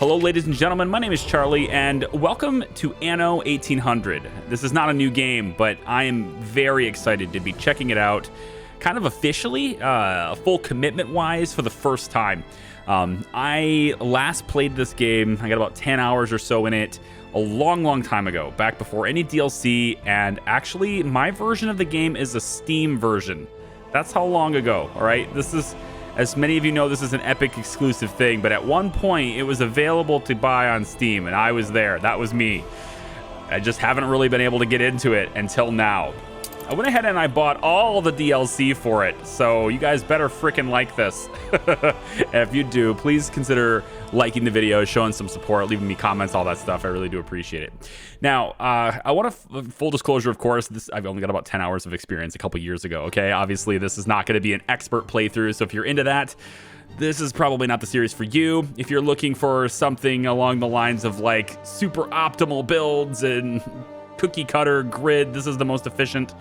Hello, ladies and gentlemen. My name is Charlie, and welcome to Anno 1800. This is not a new game, but I am very excited to be checking it out kind of officially, full commitment-wise for the first time. I last played this game, I got about 10 hours or so in it, a long time ago, back before any DLC, and actually, my version of the game is a Steam version. That's how long ago, all right? This is... As many of you know, this is an Epic exclusive thing, but at one point it was available to buy on Steam, and I was there. That was me. I just haven't really been able to get into it until now. I went ahead and I bought all the DLC for it, so you guys better freaking like this. And if you do, please consider liking the video, showing some support, leaving me comments, all that stuff. I really do appreciate it. Now, I want to full disclosure, of course, I've only got about 10 hours of experience a couple years ago, okay? Obviously, this is not going to be an expert playthrough, so if you're into that, this is probably not the series for you. If you're looking for something along the lines of like super optimal builds and cookie cutter grid, this is the most efficient,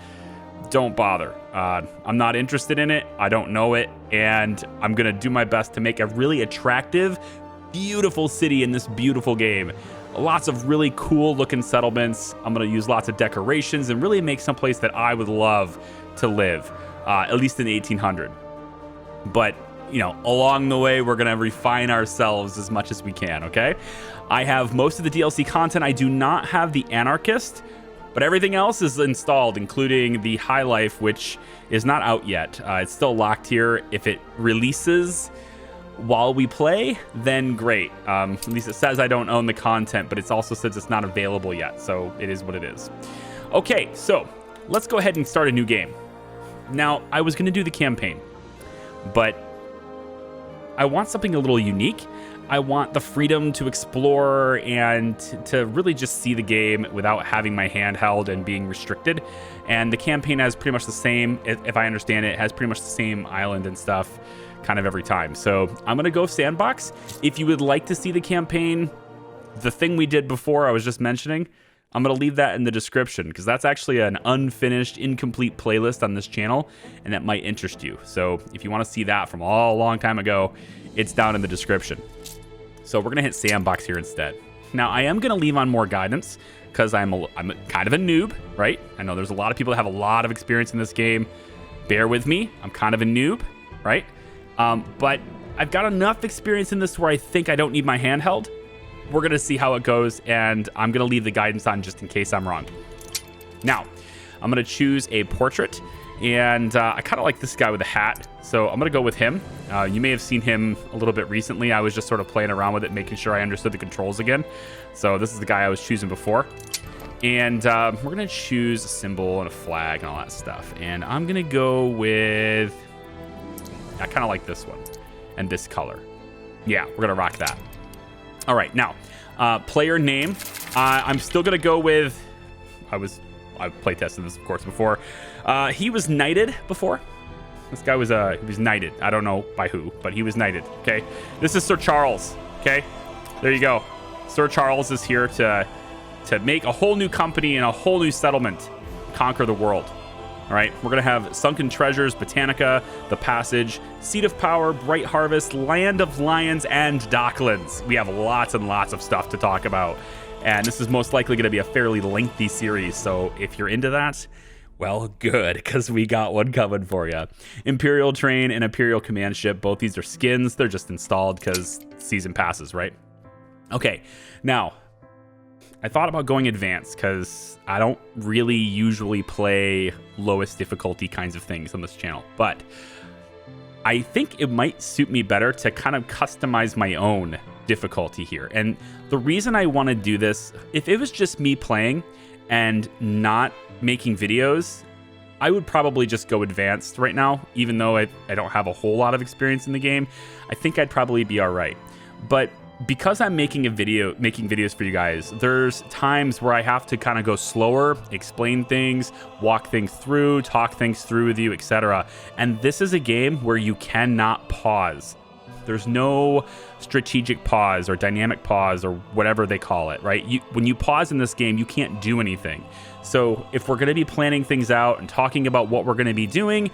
don't bother. I'm not interested in it, I don't know it, and I'm gonna do my best to make a really attractive, beautiful city in this beautiful game. Lots of really cool looking settlements. I'm gonna use lots of decorations and really make some place that I would love to live, at least in 1800. But you know, along the way, we're gonna refine ourselves as much as we can, okay? I have most of the DLC content. I do not have the Anarchist, but everything else is installed, including the High Life, which is not out yet. It's still locked here. If it releases while we play, then great. At least it says I don't own the content, but it also says it's not available yet, so it is what it is. Okay, so let's go ahead and start a new game. Now, I was gonna do the campaign, but I want something a little unique. I want the freedom to explore and to really just see the game without having my hand held and being restricted. And the campaign has pretty much the same, if I understand it, has pretty much the same island and stuff kind of every time. So I'm going to go sandbox. If you would like to see the campaign, the thing we did before I was just mentioning, I'm going to leave that in the description because that's actually an unfinished, incomplete playlist on this channel, and that might interest you. So if you want to see that from a long time ago, it's down in the description. So we're going to hit sandbox here instead. Now, I am going to leave on more guidance because I'm kind of a noob, right? I know there's a lot of people that have a lot of experience in this game. Bear with me. I'm kind of a noob, right? But I've got enough experience in this where I think I don't need my handheld. We're going to see how it goes, and I'm going to leave the guidance on just in case I'm wrong. Now, I'm going to choose a portrait, and I kind of like this guy with a hat, so I'm going to go with him. You may have seen him a little bit recently. I was just sort of playing around with it, making sure I understood the controls again. So this is the guy I was choosing before. And we're going to choose a symbol and a flag and all that stuff. And I'm going to go with... I kind of like this one and this color. Yeah, we're going to rock that. All right, now, player name. I'm still going to go with... I play tested this, of course, before. He was knighted before. This guy was he was knighted. I don't know by who, but he was knighted, okay? This is Sir Charles, okay? There you go. Sir Charles is here to make a whole new company and a whole new settlement, conquer the world. All right, we're going to have Sunken Treasures, Botanica, The Passage, Seat of Power, Bright Harvest, Land of Lions, and Docklands. We have lots and lots of stuff to talk about. And this is most likely going to be a fairly lengthy series, so if you're into that, well, good, because we got one coming for you. Imperial Train and Imperial Command Ship, both these are skins. They're just installed because season passes, right? Okay, now, I thought about going advanced because I don't really usually play lowest difficulty kinds of things on this channel, but I think it might suit me better to kind of customize my own difficulty here. And the reason I want to do this, if it was just me playing and not making videos, I would probably just go advanced right now, even though I don't have a whole lot of experience in the game. I think I'd probably be all right. But because I'm making videos for you guys, there's times where I have to kind of go slower, explain things, walk things through, talk things through with you, etc. And this is a game where you cannot pause There's no strategic pause or dynamic pause or whatever they call it, right? When you pause in this game, you can't do anything. So if we're going to be planning things out and talking about what we're going to be doing,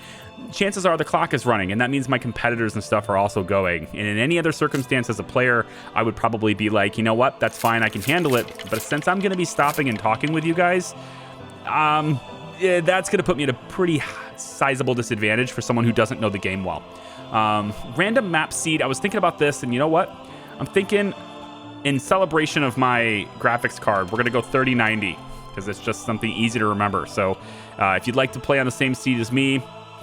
chances are the clock is running, and that means my competitors and stuff are also going. And in any other circumstance as a player, I would probably be like, you know what, that's fine, I can handle it. But since I'm going to be stopping and talking with you guys, yeah, that's going to put me at a pretty sizable disadvantage for someone who doesn't know the game well. Random map seed. I was thinking about this, and you know what? I'm thinking in celebration of my graphics card, we're going to go 3090 because it's just something easy to remember. So if you'd like to play on the same seed as me,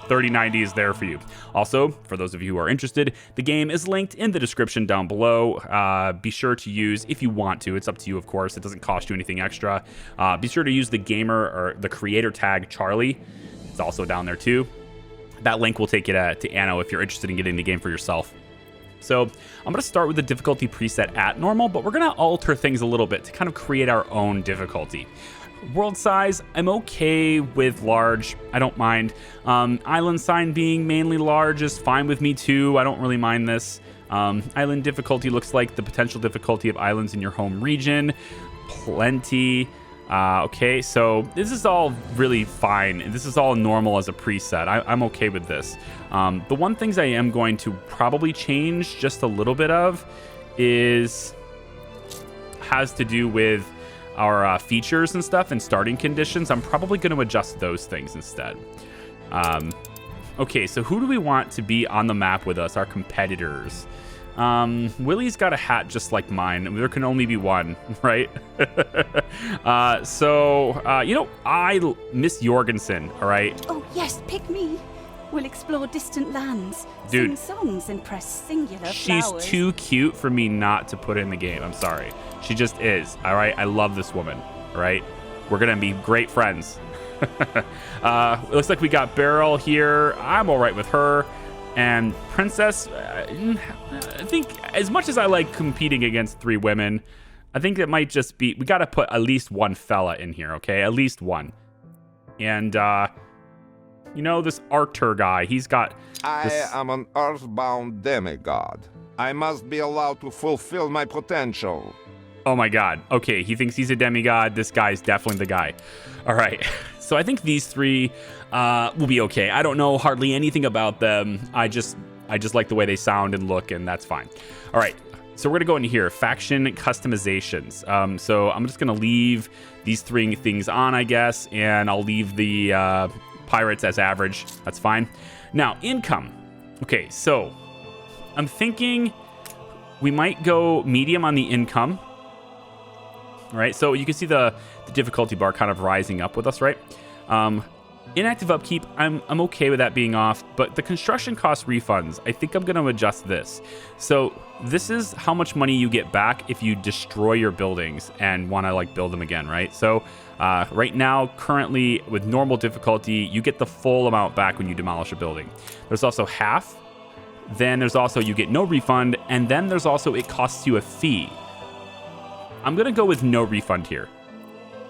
3090 is there for you. Also, for those of you who are interested, the game is linked in the description down below. Be sure to use, if you want to, it's up to you, of course. It doesn't cost you anything extra. Be sure to use the gamer or the creator tag Charlie. It's also down there too. That link will take you to Anno if you're interested in getting the game for yourself. So I'm going to start with the difficulty preset at normal, but we're going to alter things a little bit to kind of create our own difficulty. World size, I'm okay with large. I don't mind. Island sign being mainly large is fine with me too. I don't really mind this. Island difficulty looks like the potential difficulty of islands in your home region. Plenty. Okay, so this is all really fine. This is all normal as a preset. I'm okay with this. The one things I am going to probably change just a little bit of has to do with our features and stuff and starting conditions. I'm probably going to adjust those things instead. Okay, so who do we want to be on the map with us? Our competitors. Willie's got a hat just like mine. There can only be one, right? You know, I Miss Jorgensen, all right? Oh, yes, pick me. We'll explore distant lands, Dude, sing songs, and press singular she's flowers. too cute for me not to put in the game. I'm sorry. She just is, all right? I love this woman, all right? We're going to be great friends. It looks like we got Beryl here. I'm all right with her. And Princess, I think as much as I like competing against three women, I think it might just be, we got to put at least one fella in here, okay? At least one. And, you know, this Arthur guy, he's got this... I am an earthbound demigod. I must be allowed to fulfill my potential. Oh my god. Okay, he thinks he's a demigod. This guy's definitely the guy. All right. So I think these three will be okay. I don't know hardly anything about them. I just like the way they sound and look, and that's fine. All right. So we're going to go into here. Faction customizations. So I'm just going to leave these three things on, I guess, and I'll leave the pirates as average. That's fine. Now, income. Okay, so I'm thinking we might go medium on the income. All right, so you can see the difficulty bar kind of rising up with us, right? Inactive upkeep, I'm okay with that being off, but the construction cost refunds, I think I'm going to adjust this. So this is how much money you get back if you destroy your buildings and want to like build them again, right? So right now, currently with normal difficulty, you get the full amount back when you demolish a building. There's also half. Then there's also you get no refund, and then there's also it costs you a fee. I'm going to go with no refund here.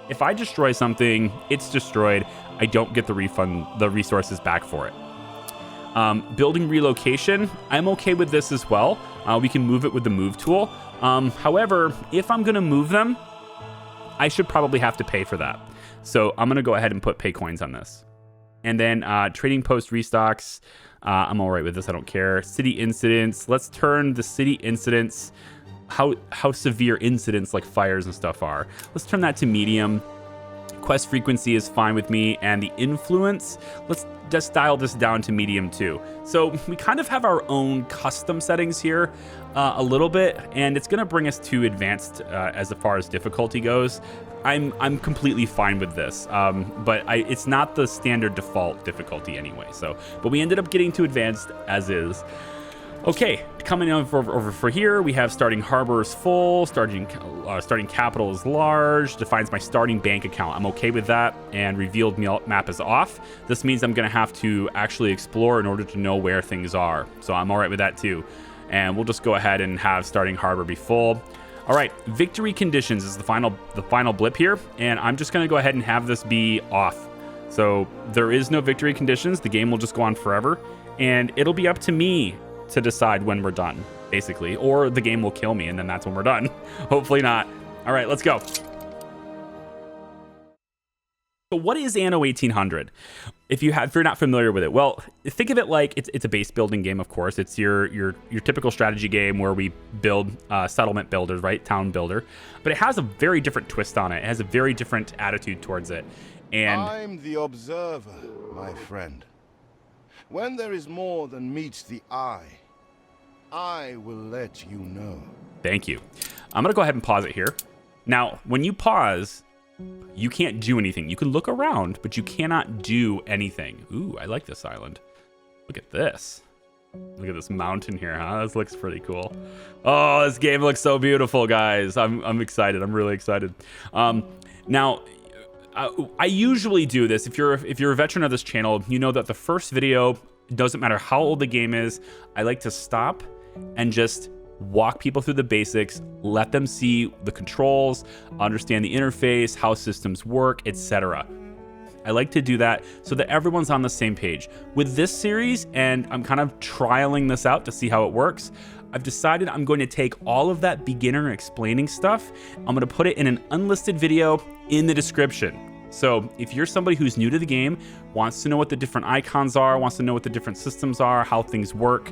If I destroy something, it's destroyed. I don't get the refund, the resources back for it. Building relocation, I'm okay with this as well. We can move it with the move tool. However, if I'm going to move them, I should probably have to pay for that. So I'm going to go ahead and put pay coins on this. And then trading post restocks, I'm all right with this. I don't care. City incidents, let's turn the city incidents, how severe incidents like fires and stuff are. Let's turn that to medium. Quest frequency is fine with me, and the influence, let's just dial this down to medium too. So we kind of have our own custom settings here a little bit, and it's going to bring us to advanced as far as difficulty goes. I'm completely fine with this, but it's not the standard default difficulty anyway. So, but we ended up getting to advanced as is. Okay, coming over for here, we have starting harbor is full, starting capital is large, defines my starting bank account. I'm okay with that, and revealed map is off. This means I'm going to have to actually explore in order to know where things are. So I'm all right with that too. And we'll just go ahead and have starting harbor be full. All right, victory conditions is the final blip here, and I'm just going to go ahead and have this be off. So there is no victory conditions. The game will just go on forever, and it'll be up to me to decide when we're done, basically, or the game will kill me and then that's when we're done. Hopefully not. All right, let's go. So what is Anno 1800? If you're not familiar with it, well, think of it like it's a base building game. Of course, it's your typical strategy game where we build settlement builders, right? Town builder, but it has a very different twist on it. It has a very different attitude towards it. And I'm the observer, my friend. When there is more than meets the eye, I will let you know. Thank you. I'm gonna go ahead and pause it here. Now, when you pause, you can't do anything. You can look around, but you cannot do anything. Ooh, I like this island. Look at this. Look at this mountain here, huh? This looks pretty cool. Oh, this game looks so beautiful, guys. I'm excited. I'm really excited. Now, I usually do this. If you're a veteran of this channel, you know that the first video, doesn't matter how old the game is, I like to stop and just walk people through the basics, let them see the controls, understand the interface, how systems work, etc. I like to do that so that everyone's on the same page. With this series, and I'm kind of trialing this out to see how it works, I've decided I'm going to take all of that beginner explaining stuff, I'm going to put it in an unlisted video in the description. So if you're somebody who's new to the game, wants to know what the different icons are, wants to know what the different systems are, how things work,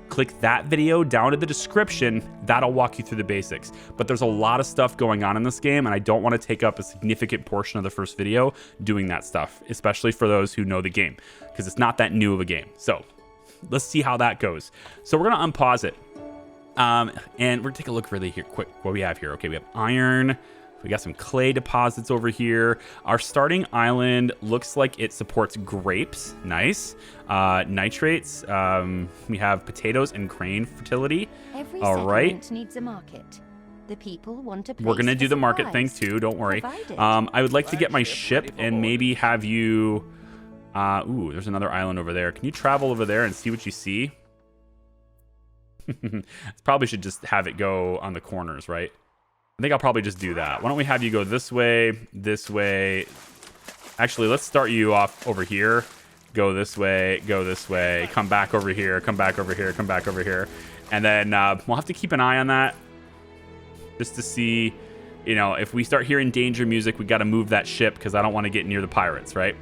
click that video down in the description. That'll walk you through the basics. But there's a lot of stuff going on in this game, and I don't want to take up a significant portion of the first video doing that stuff, especially for those who know the game, because it's not that new of a game. So let's see how that goes. So we're going to unpause it. And we're going to take a look really here quick what we have here. Okay, we have iron. We got some clay deposits over here. Our starting island looks like it supports grapes. Nice. Nitrates. We have potatoes and grain fertility. Every all right. settlement needs a market. The people want to. We're gonna do the market thing too. Don't worry. I would like to get my ship and maybe have you. Ooh, there's another island over there. Can you travel over there and see what you see? Probably should just have it go on the corners, right? I think I'll probably just do that. Why don't we have you go this way, this way. Actually, let's start you off over here. Go this way, come back over here, come back over here, come back over here. And then we'll have to keep an eye on that just to see, you know, if we start hearing danger music, we got to move that ship because I don't want to get near the pirates, right?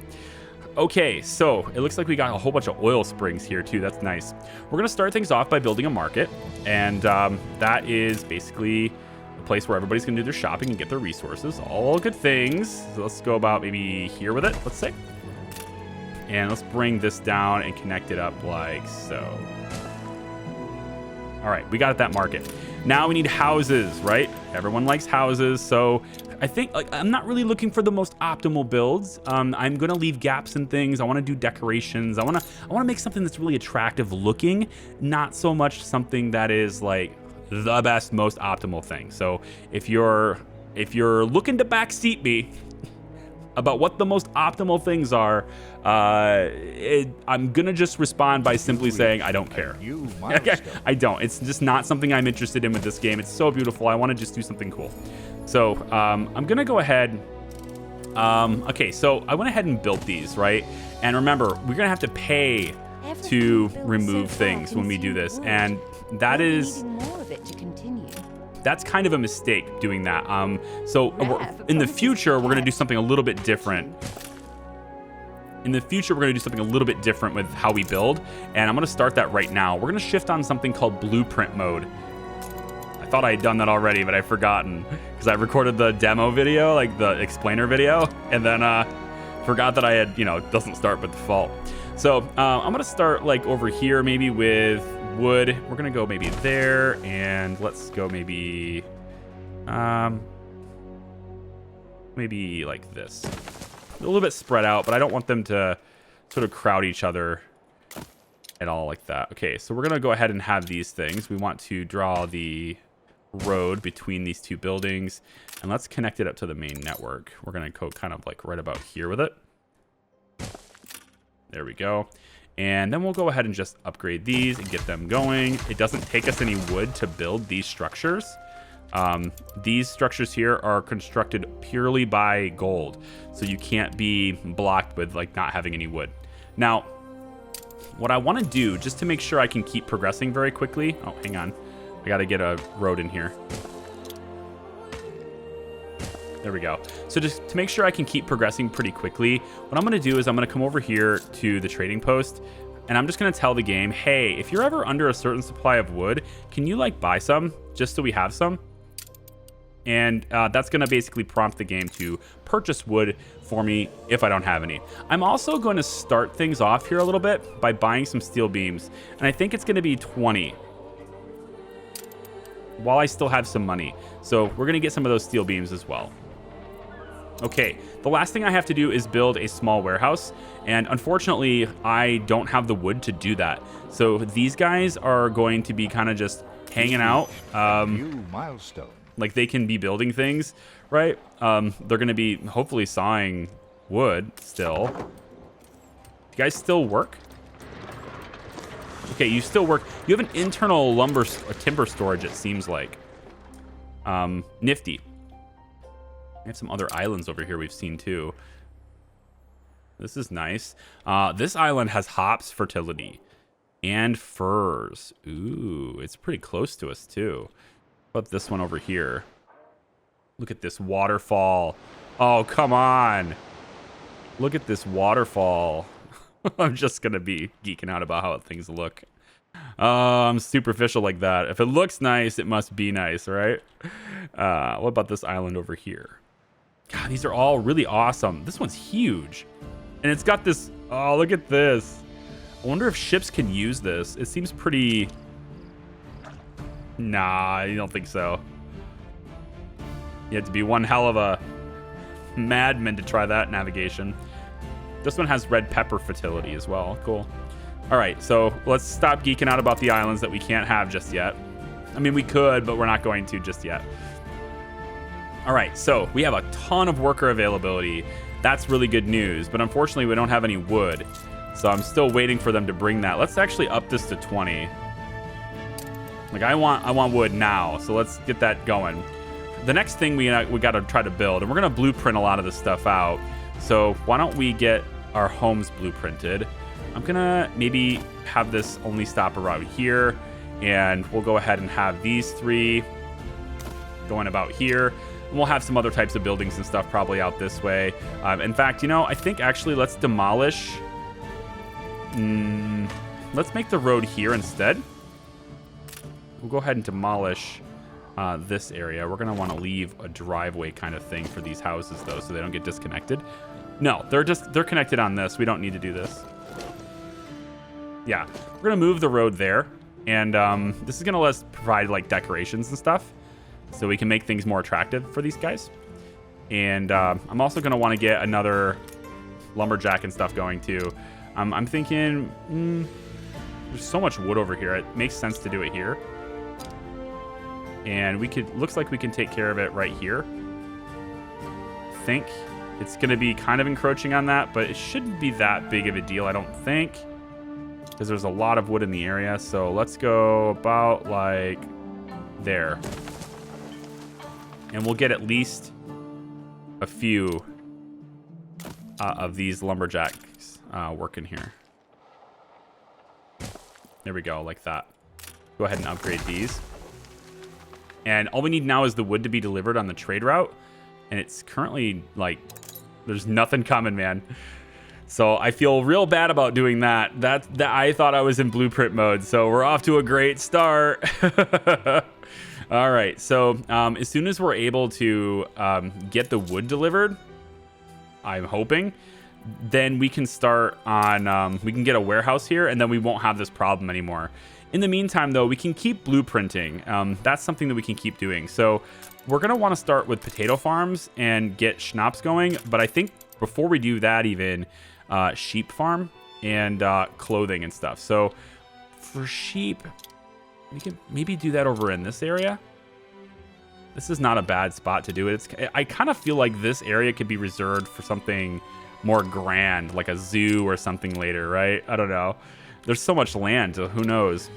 Okay, so it looks like we got a whole bunch of oil springs here too. That's nice. We're going to start things off by building a market. And that is basically a place where everybody's going to do their shopping and get their resources. All good things. So let's go about maybe here with it, let's say. And let's bring this down and connect it up like so. All right, we got that market. Now we need houses, right? Everyone likes houses. So I think I'm not really looking for the most optimal builds. I'm going to leave gaps in things. I want to do decorations. I want to make something that's really attractive looking, not so much something that is like the best, most optimal thing. So if you're looking to backseat me about what the most optimal things are, I'm gonna just respond by simply saying I don't care. I don't. It's just not something I'm interested in with this game. It's so beautiful. I want to just do something cool. So I'm gonna go ahead. Okay, so I went ahead and built these, right? And remember, we're gonna have to pay to remove things when we do this, and that is that's kind of a mistake doing that. So in the future, we're gonna do something a little bit different. In the future, we're gonna do something a little bit different with how we build, and I'm gonna start that right now. We're gonna shift on something called blueprint mode. I thought I had done that already, but I've forgotten because I recorded the demo video, like the explainer video, and then forgot that I had, it doesn't start by default. So I'm gonna start like over here, maybe with wood. We're gonna go maybe there, and let's go maybe maybe like this. A little bit spread out, but I don't want them to sort of crowd each other at all like that. Okay, so we're gonna go ahead and have these things. We want to draw the road between these two buildings, and let's connect it up to the main network. We're gonna go kind of like right about here with it. There we go. And then we'll go ahead and just upgrade these and get them going. It doesn't take us any wood to build these structures. These structures here are constructed purely by gold, so you can't be blocked with like not having any wood. Now, what I want to do, just to make sure I can keep progressing very quickly. Oh, hang on. I got to get a road in here. There we go. So just to make sure I can keep progressing pretty quickly, what I'm going to do is I'm going to come over here to the trading post, and I'm just going to tell the game, hey, if you're ever under a certain supply of wood, can you like buy some just so we have some? And that's going to basically prompt the game to purchase wood for me if I don't have any. I'm also going to start things off here a little bit by buying some steel beams, and I think it's going to be 20 while I still have some money. So we're going to get some of those steel beams as well. Okay, the last thing I have to do is build a small warehouse, and unfortunately, I don't have the wood to do that. So these guys are going to be kind of just hanging out. New milestone. Like they can be building things, right? They're going to be hopefully sawing wood still. Do you guys still work? Okay, you still work. You have an internal timber storage, it seems like. Nifty. We have some other islands over here we've seen too. This is nice. This island has hops fertility and furs. Ooh, it's pretty close to us too. How about this one over here? Look at this waterfall. Oh, come on. Look at this waterfall. I'm just going to be geeking out about how things look. I'm superficial like that. If it looks nice, it must be nice, right? What about this island over here? God, these are all really awesome. This one's huge. And it's got this... Oh, look at this. I wonder if ships can use this. It seems pretty... Nah, I don't think so. You have to be one hell of a madman to try that navigation. This one has red pepper fertility as well. Cool. All right, so let's stop geeking out about the islands that we can't have just yet. I mean, we could, but we're not going to just yet. All right, so we have a ton of worker availability. That's really good news, but unfortunately we don't have any wood. So I'm still waiting for them to bring that. Let's actually up this to 20. Like I want wood now, so let's get that going. The next thing we got to try to build, and we're going to blueprint a lot of this stuff out. So why don't we get our homes blueprinted? I'm going to maybe have this only stop around here, and we'll go ahead and have these three going about here. And we'll have some other types of buildings and stuff probably out this way. In fact, you know, I think actually let's demolish. Let's make the road here instead. We'll go ahead and demolish this area. We're going to want to leave a driveway kind of thing for these houses, though, so they don't get disconnected. No, they're connected on this. We don't need to do this. Yeah, we're going to move the road there. And this is going to let us provide, like, decorations and stuff, so we can make things more attractive for these guys. And I'm also going to want to get another lumberjack and stuff going, too. I'm thinking, there's so much wood over here. It makes sense to do it here. And looks like we can take care of it right here. I think it's going to be kind of encroaching on that, but it shouldn't be that big of a deal, I don't think, because there's a lot of wood in the area. So let's go about like there. And we'll get at least a few of these lumberjacks working here. There we go, like that. Go ahead and upgrade these. And all we need now is the wood to be delivered on the trade route. And it's currently, like, there's nothing coming, man. So I feel real bad about doing that. That I thought I was in blueprint mode. So we're off to a great start. All right. So as soon as we're able to get the wood delivered, I'm hoping, then we can start on, we can get a warehouse here, and then we won't have this problem anymore. In the meantime, though, we can keep blueprinting. That's something that we can keep doing. So we're going to want to start with potato farms and get schnapps going. But I think before we do that, even sheep farm and clothing and stuff. So for sheep, we can maybe do that over in this area. This is not a bad spot to do it. I kind of feel like this area could be reserved for something more grand, like a zoo or something later, right? I don't know. There's so much land, so who knows?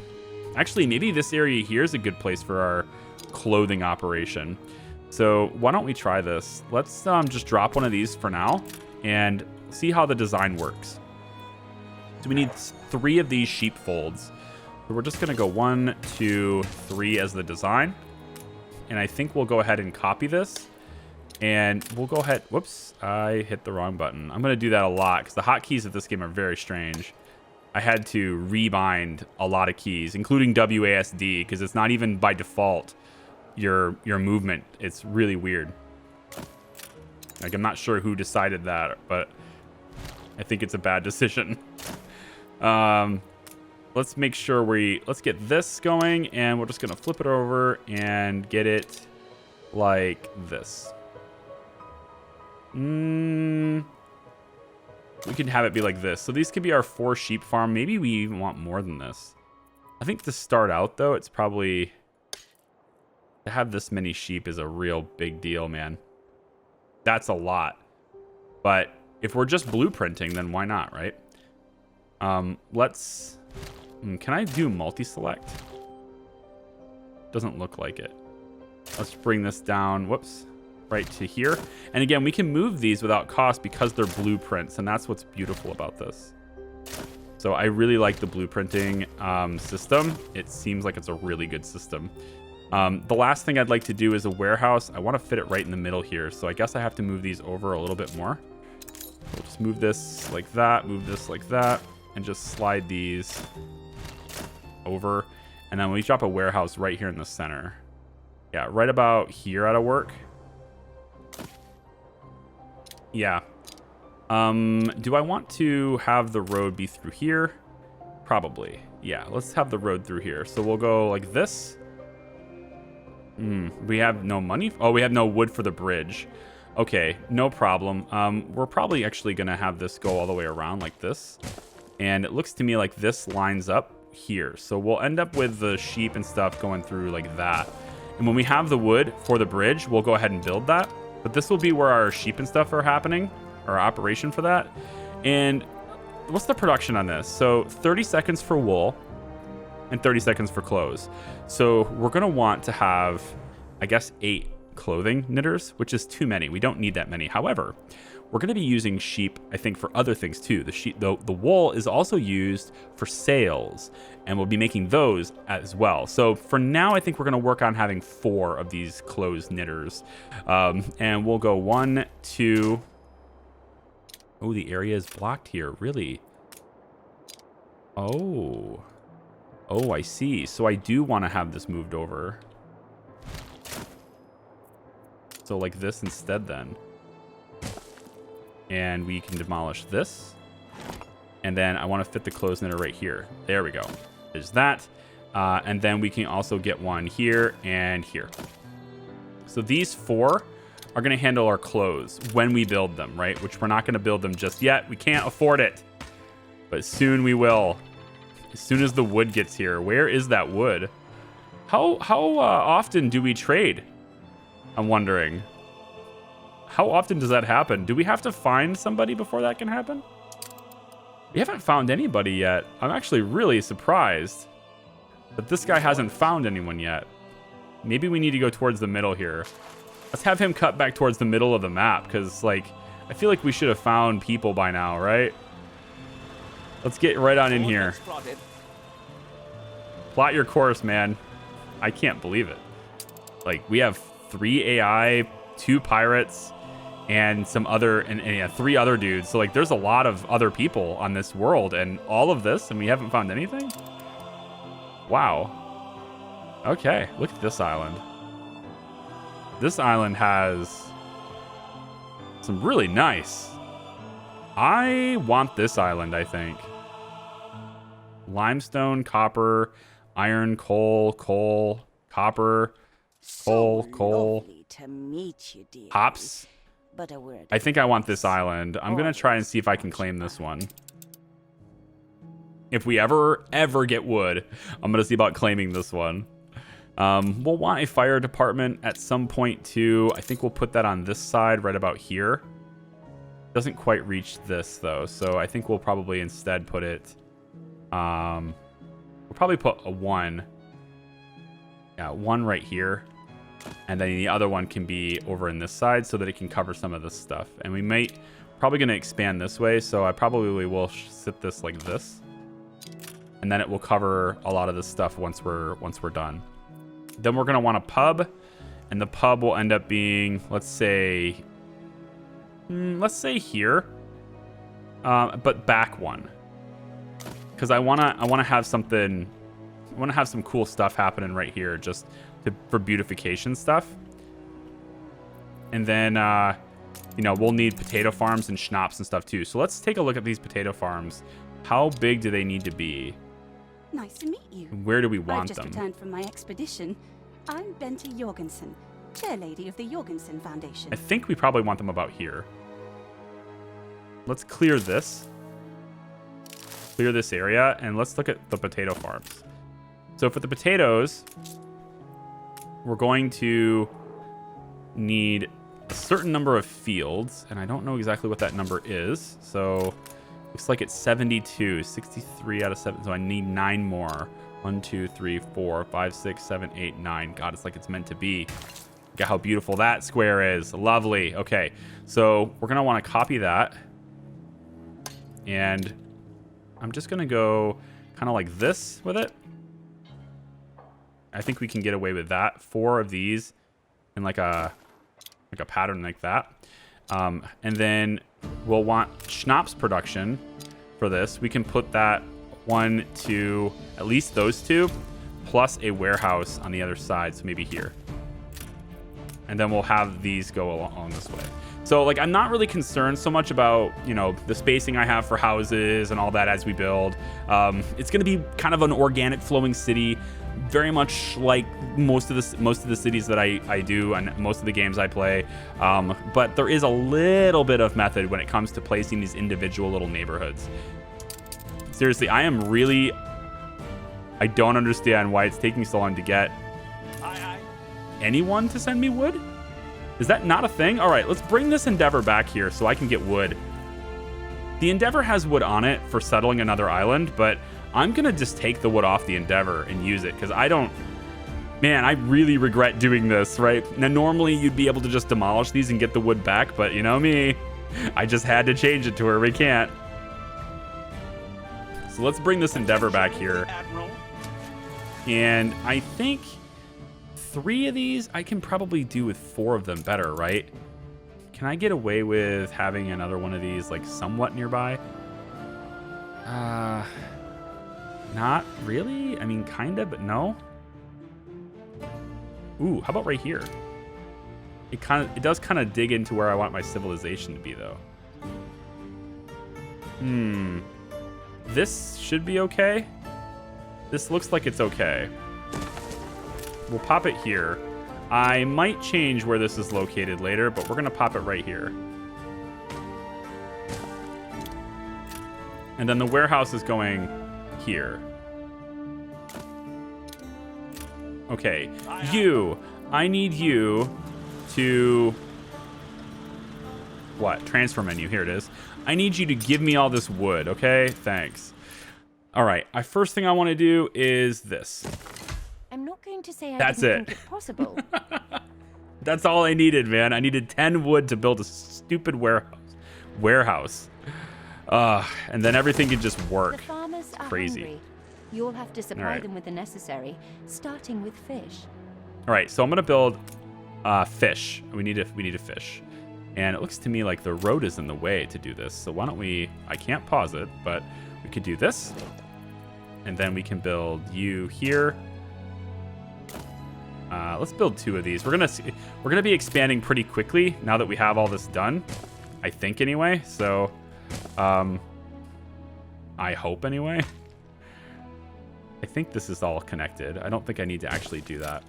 Actually, maybe this area here is a good place for our clothing operation. So why don't we try this? Let's just drop one of these for now and see how the design works. So we need 3 of these sheepfolds. So we're just going to go 1, 2, 3 as the design. And I think we'll go ahead and copy this. And we'll go ahead. Whoops, I hit the wrong button. I'm going to do that a lot because the hotkeys of this game are very strange. I had to rebind a lot of keys, including WASD, because it's not even by default your movement. It's really weird. Like, I'm not sure who decided that, but I think it's a bad decision. Let's make sure let's get this going, and we're just gonna flip it over and get it like this. We can have it be like this. So these could be our 4 sheep farm. Maybe we even want more than this. I think to start out, though, it's probably... To have this many sheep is a real big deal, man. That's a lot. But if we're just blueprinting, then why not, right? Let's... Can I do multi-select? Doesn't look like it. Let's bring this down. Whoops. Right to here. And again, we can move these without cost because they're blueprints, and that's what's beautiful about this. So I really like the blueprinting system. It seems like it's a really good system. The last thing I'd like to do is a warehouse. I want to fit it right in the middle here, so I guess I have to move these over a little bit more. We'll just move this like that, move this like that, and just slide these over. And then we drop a warehouse right here in the center. Yeah, right about here ought to work. Yeah. Do I want to have the road be through here? Probably. Yeah, let's have the road through here. So we'll go like this. We have no money. Oh, we have no wood for the bridge. Okay, no problem. We're probably actually going to have this go all the way around like this. And it looks to me like this lines up here. So we'll end up with the sheep and stuff going through like that. And when we have the wood for the bridge, we'll go ahead and build that. But this will be where our sheep and stuff are happening, our operation for that. And what's the production on this? So 30 seconds for wool and 30 seconds for clothes. So we're going to want to have, I guess, 8 clothing knitters, which is too many. We don't need that many. However, we're going to be using sheep, I think, for other things too. The wool is also used for sails, and we'll be making those as well. So for now, I think we're going to work on having 4 of these clothes knitters. And we'll go 1, 2. Oh, the area is blocked here. Really? Oh, I see. So I do want to have this moved over. So like this instead then. And we can demolish this. And then I want to fit the clothes knitter right here. There we go. There's that. And then we can also get one here and here. So these 4 are going to handle our clothes when we build them, right? Which we're not going to build them just yet. We can't afford it. But soon we will. As soon as the wood gets here. Where is that wood? How often do we trade? I'm wondering. How often does that happen? Do we have to find somebody before that can happen? We haven't found anybody yet. I'm actually really surprised that this guy hasn't found anyone yet. Maybe we need to go towards the middle here. Let's have him cut back towards the middle of the map, because, like, I feel like we should have found people by now, right? Let's get right on in here. Plot your course, man. I can't believe it. Like, we have 3 AI, 2 pirates, and some other, and 3 other dudes. So, like, there's a lot of other people on this world, and all of this, and we haven't found anything? Wow. Okay, look at this island. This island has some really nice. I want this island, I think. Limestone, copper, iron, coal, copper, coal. Lovely to meet you, dear. Hops. But a word. I think I want this island. I'm going to try and see if I can claim this one. If we ever get wood, I'm going to see about claiming this one. We'll want a fire department at some point too. I think we'll put that on this side right about here. Doesn't quite reach this though, so I think we'll probably instead put it... we'll probably put a 1. Yeah, 1 right here. And then the other one can be over in this side so that it can cover some of this stuff. And we might probably going to expand this way, so I probably will sit this like this. and then it will cover a lot of this stuff once we're done. Then we're gonna want a pub, and the pub will end up being, let's say here, but back one, because I wanna have something. I want to have some cool stuff happening right here, just for beautification stuff. And then, we'll need potato farms and schnapps and stuff too. So let's take a look at these potato farms. How big do they need to be? Nice to meet you. Where do we I've want just them? returned from my expedition. I'm Bente Jorgensen, chairlady of the Jorgensen Foundation. I think we probably want them about here. Let's clear this. Clear this area, and let's look at the potato farms. So for the potatoes, we're going to need a certain number of fields, and I don't know exactly what that number is. So looks like it's 72, 63 out of 7. So I need 9 more. 1, 2, 3, 4, 5, 6, 7, 8, 9. God, it's like it's meant to be. Look at how beautiful that square is. Lovely. Okay, so we're going to want to copy that. And I'm just going to go kind of like this with it. I think we can get away with that. 4 of these in like a pattern like that. And then we'll want schnapps production for this. We can put that 1, 2, at least those 2, plus a warehouse on the other side. So maybe here. And then we'll have these go along this way. So like, I'm not really concerned so much about, the spacing I have for houses and all that as we build. It's going to be kind of an organic flowing city, very much like most of the cities that I do and most of the games I play. But there is a little bit of method when it comes to placing these individual little neighborhoods. Seriously, I don't understand why it's taking so long to get anyone to send me wood. Is that not a thing? All right, let's bring this Endeavor back here so I can get wood. The Endeavor has wood on it for settling another island, but I'm going to just take the wood off the Endeavor and use it because I really regret doing this, right? Now, normally you'd be able to just demolish these and get the wood back, but you know me, I just had to change it to where we can't. So let's bring this Endeavor back here. And I think 3 of these I can probably do with 4 of them better, right? Can I get away with having another one of these like somewhat nearby? Not really. I mean, kind of, but no. Ooh, how about right here? It does kind of dig into where I want my civilization to be, though. This should be okay. This looks like it's okay. We'll pop it here. I might change where this is located later, but we're going to pop it right here. And then the warehouse is going here. Okay, I need you to... What? Transfer menu. Here it is. I need you to give me all this wood, okay? Thanks. All right, first thing I want to do is this. I'm not going to say I That's didn't it. think it possible. That's all I needed, man. I needed 10 wood to build a stupid warehouse. And then everything can just work. The farmers are Crazy. hungry. You'll have to supply right. them with the necessary, starting with fish. All right, so I'm gonna build fish. We need a fish, and it looks to me like the road is in the way to do this. So why don't we? I can't pause it, but we could do this, and then we can build you here. Let's build 2 of these. We're gonna be expanding pretty quickly now that we have all this done. I think anyway. So, I hope anyway. I think this is all connected. I don't think I need to actually do that.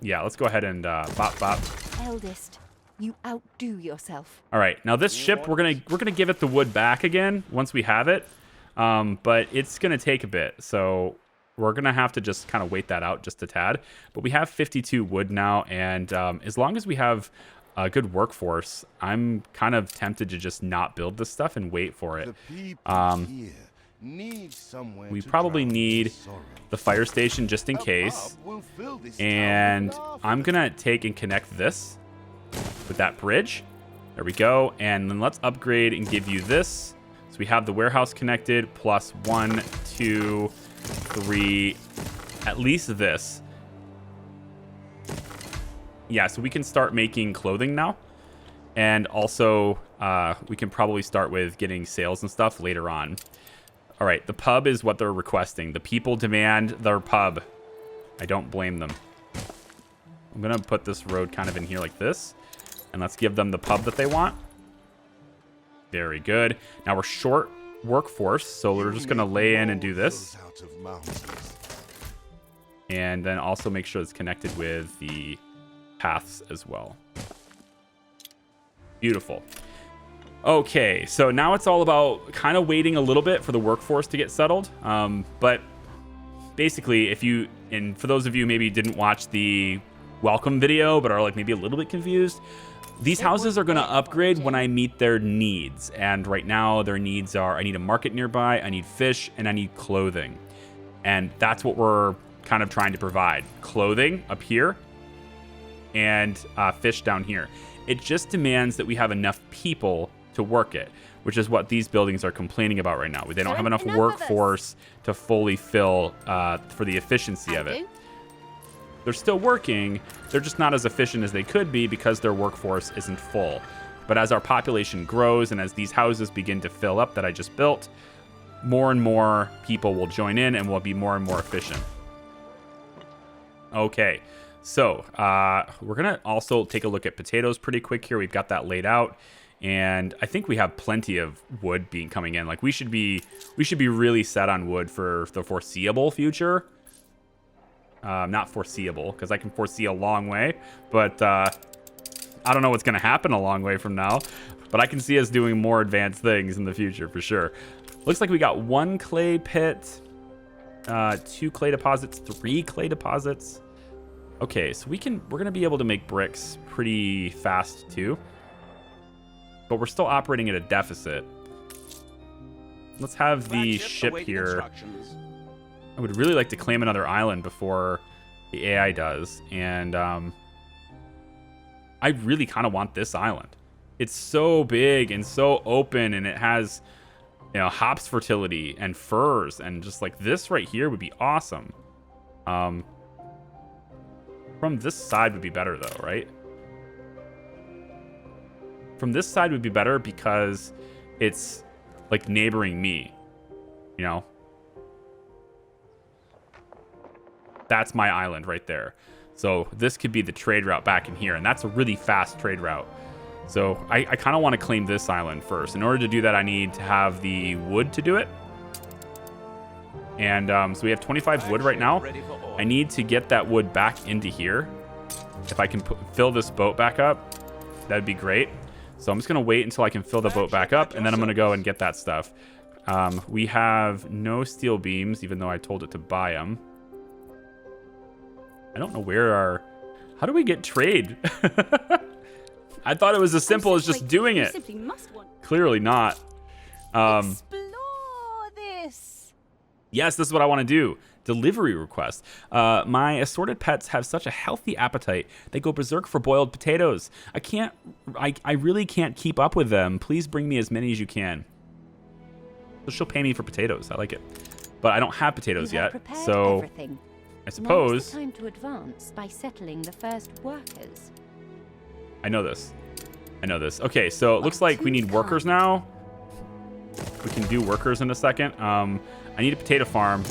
Yeah, let's go ahead and bop bop. Eldest, you outdo yourself. All right, now this ship, we're gonna give it the wood back again once we have it, but it's gonna take a bit, so we're gonna have to just kind of wait that out just a tad. But we have 52 wood now, and as long as we have a good workforce, I'm kind of tempted to just not build this stuff and wait for it. We probably need the fire station just in case. And I'm gonna take and connect this with that bridge. There we go. And then let's upgrade and give you this. So So we have the warehouse connected, plus 1, 2, 3, at least this. Yeah, so we can start making clothing now. And also, we can probably start with getting sales and stuff later on. All right, the pub is what they're requesting. The people demand their pub. I don't blame them. I'm going to put this road kind of in here like this. And let's give them the pub that they want. Very good. Now we're short workforce, so we're just going to lay in and do this. And then also make sure it's connected with the paths as well. Beautiful. Okay, so now it's all about kind of waiting a little bit for the workforce to get settled. But basically, and for those of you maybe didn't watch the welcome video, but are like maybe a little bit confused, these houses are going to upgrade when I meet their needs. And right now their needs are, I need a market nearby, I need fish, and I need clothing. And that's what we're kind of trying to provide. Clothing up here and fish down here. It just demands that we have enough people to work it, which is what these buildings are complaining about right now. They don't have enough workforce to fully fill for the efficiency of it. They're still working. They're just not as efficient as they could be because their workforce isn't full. But as our population grows and as these houses begin to fill up that I just built, more and more people will join in and will be more and more efficient. Okay, so we're going to also take a look at potatoes pretty quick here. We've got that laid out. And I think we have plenty of wood coming in. Like we should be really set on wood for the foreseeable future. Not foreseeable, because I can foresee a long way, but I don't know what's going to happen a long way from now. But I can see us doing more advanced things in the future for sure. Looks like we got 1 clay pit, 2 clay deposits, 3 clay deposits. Okay, so we're going to be able to make bricks pretty fast too. But we're still operating at a deficit. Let's have the ship here. I would really like to claim another island before the AI does. And I really kind of want this island. It's so big and so open, and it has, you know, hops fertility and furs, and just like this right here would be awesome. From this side would be better though, right? From this side would be better because it's like neighboring me, you know? That's my island right there. So this could be the trade route back in here, and that's a really fast trade route. So I kind of want to claim this island first. In order to do that, I need to have the wood to do it. And so we have 25 wood right now. I need to get that wood back into here. If I can fill this boat back up, that'd be great. So I'm just going to wait until I can fill the boat back up, and then I'm going to go and get that stuff. We have no steel beams, even though I told it to buy them. I don't know where our... How do we get trade? I thought it was as simple as just doing it. Clearly not. Explore this. Yes, this is what I want to do. Delivery request. My assorted pets have such a healthy appetite. They go berserk for boiled potatoes. I really can't keep up with them. Please bring me as many as you can. So she'll pay me for potatoes. I like it. But I don't have potatoes yet. So everything. I suppose... Now is the time to advance by settling the first workers. I know this. Okay, so it looks like we need workers now. We can do workers in a second. I need a potato farm.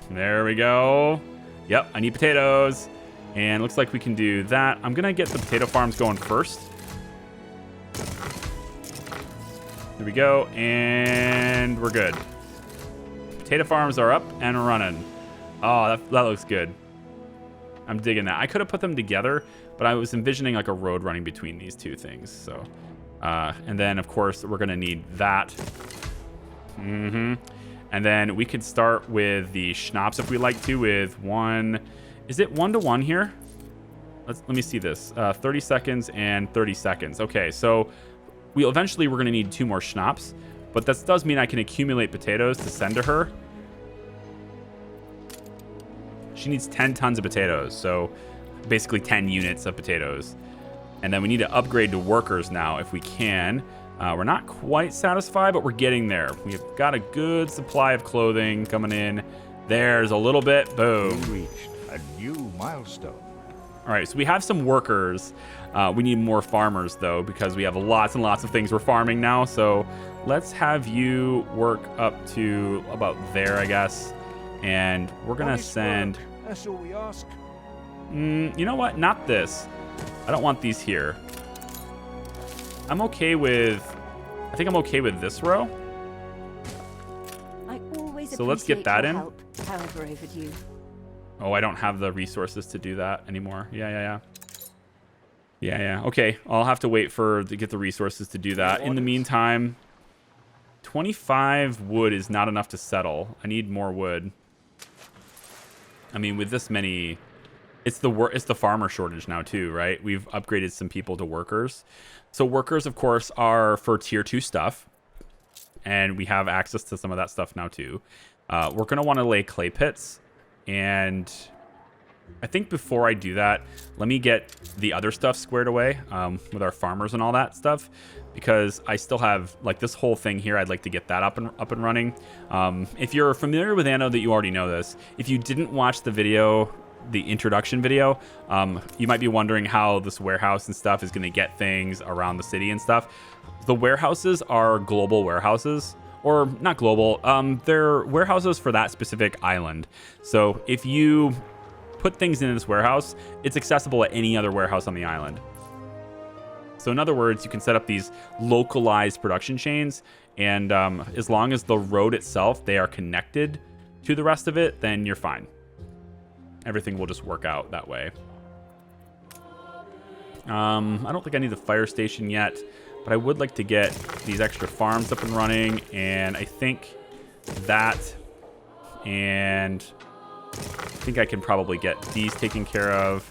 There we go. Yep, I need potatoes. And looks like we can do that. I'm going to get the potato farms going first. There we go. And we're good. Potato farms are up and running. Oh, that looks good. I'm digging that. I could have put them together, but I was envisioning like a road running between these two things. So, and then of course we're going to need that. And then we could start with the schnapps if we like to with 1. Is it 1-to-1 here? Let me see this. 30 seconds and 30 seconds. Okay, so eventually we're going to need 2 more schnapps, but that does mean I can accumulate potatoes to send to her. She needs 10 tons of potatoes, so basically 10 units of potatoes. And then we need to upgrade to workers now if we can. We're not quite satisfied, but we're getting there. We've got a good supply of clothing coming in. There's a little bit. You Boom. reached a new milestone. All right, so we have some workers. We need more farmers, though, because we have lots and lots of things we're farming now. So let's have you work up to about there, I guess. And we're going to send... That's all we ask. You know what? Not this. I don't want these here. I'm okay with... I think I'm okay with this row. I always So let's get appreciate that your in. help, however overdue. Oh, I don't have the resources to do that anymore. Yeah. Okay, I'll have to wait to get the resources to do that. In the meantime, 25 wood is not enough to settle. I need more wood. I mean, with this many, it's the farmer shortage now too, right? We've upgraded some people to workers. So workers, of course, are for tier 2 stuff, and we have access to some of that stuff now too. We're gonna want to lay clay pits. And I think before I do that, let me get the other stuff squared away with our farmers and all that stuff, because I still have like this whole thing here. I'd like to get that up and running. If you're familiar with Anno, that you already know this. If you didn't watch the video, the introduction video, you might be wondering how this warehouse and stuff is going to get things around the city and stuff. The warehouses are global warehouses. Or not global, they're warehouses for that specific island. So if you put things in this warehouse, it's accessible at any other warehouse on the island. So in other words, you can set up these localized production chains, and as long as the road itself, they are connected to the rest of it, then you're fine. Everything will just work out that way. I don't think I need the fire station yet, but I would like to get these extra farms up and running, and I think that, and I think I can probably get these taken care of.